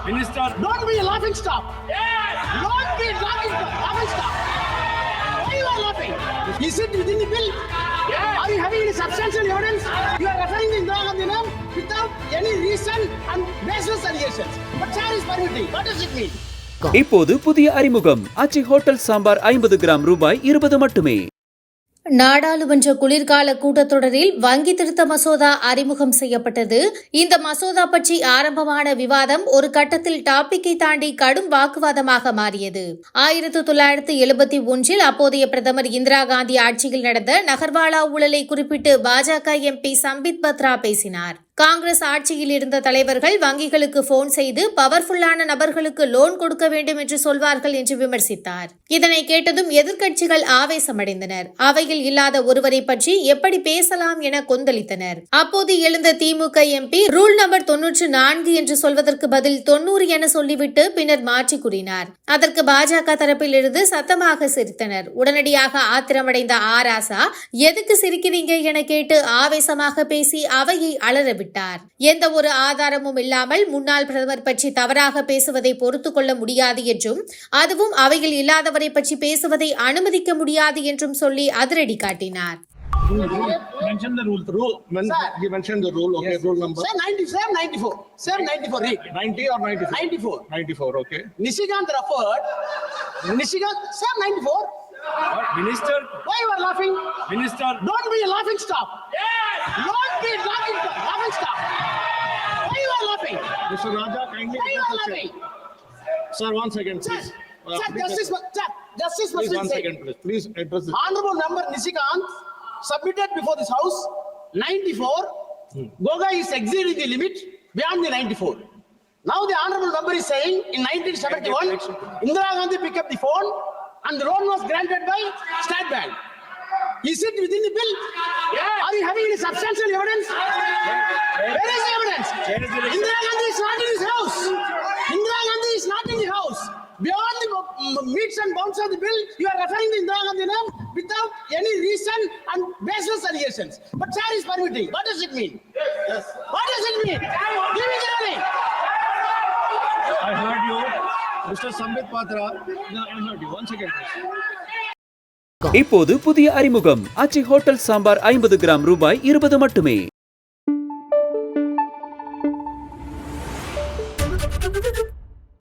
Minister. Don't be a laughing stock. Don't be a laughing stock. Why you are laughing? Is it within the bill? Are you having any substantial evidence? You are referring to Indira Gandhi name without any reason and baseless allegations. But chair is permitting. What does it mean? இப்போது புதிய அறிமுகம் ஆச்சி hotel sambar 50 gram ரூபாய் 20 மட்டுமே. நாடாளுமன்ற குளிர்கால கூட்டத்தொடரில் வங்கி திருத்த மசோதா அறிமுகம் செய்யப்பட்டது. இந்த மசோதா பற்றி ஆரம்பமான விவாதம் ஒரு கட்டத்தில் டாபிக்கை தாண்டி கடும் வாக்குவாதமாக மாறியது. 1971 அப்போதைய பிரதமர் இந்திரா காந்தி ஆட்சியில் நடந்த நகர்வாலா ஊழலை குறிப்பிட்டு பாஜக எம்பி சம்பித் பத்ரா பேசினார். காங்கிரஸ் ஆட்சியில் இருந்த தலைவர்கள் வங்கிகளுக்கு போன் செய்து பவர்ஃபுல்லான நபர்களுக்கு லோன் கொடுக்க வேண்டும் என்று சொல்வார்கள் என்று விமர்சித்தார். இதனை கேட்டதும் எதிர்க்கட்சிகள் ஆவேசமடைந்தனர். அவையில் இல்லாத ஒருவரை பற்றி எப்படி பேசலாம் என கொந்தளித்தனர். அப்போது எழுந்த திமுக எம்பி ரூல் நம்பர் 94 என்று சொல்வதற்கு பதில் 90 என சொல்லிவிட்டு பின்னர் மாற்றி கூறினார். அதற்கு பாஜக தரப்பில் இருந்து சத்தமாக சிரித்தனர். உடனடியாக ஆத்திரமடைந்த ஆராசா எதுக்கு சிரிக்கிறீங்க என கேட்டு ஆவேசமாக பேசி அவையை அலறவிட்டார். எந்த ஒரு ஆதாரமும் இல்லாமல் முன்னாள் பிரதமர் பற்றி தவறாக பேசுவதை பொறுத்துக் கொள்ள முடியாது என்றும் அதுவும் அவையில் இல்லாதவரை பற்றி பேசுவதை அனுமதிக்க முடியாது என்றும் சொல்லி அதிரடி காட்டினார். Mention the rule. You mentioned the rule. Okay, rule number. Sir, 94. Sir, 94. Read. 90 or 94? 94. 94, okay. Nishikant referred. Sir, 94. What? Minister. Why you are laughing? Minister. Don't be a laughing stock. Don't be a laughing stock. Why you are laughing? Mr. Raja, kindly. Why you are laughing? Sir, 1 second, Sir, please. Justice must 1 second, please. Please address this. Honorable member Nishikant submitted before this house 94. Goga is exceeding the limit beyond the 94. Now the honorable member is saying in 1971, Indira Gandhi picked up the phone and the loan was granted by State Bank. Is it within the bill? Are you having any substantial evidence? Where is the evidence? Indira Gandhi is not in his house. Indira Gandhi is not in the house. Beyond the meets and bounds of the bill, you are referring to Indira Gandhi name without any reason and baseless allegations. But chair is permitting. What does it mean? Yes. What does it mean? Give me the ruling. I heard you. Mr. Sambit Patra. No, I heard you. 1 second, please. இப்போது புதிய அறிமுகம் ஆச்சி hotel sambar 50 gram ரூபாய் 20 மட்டுமே.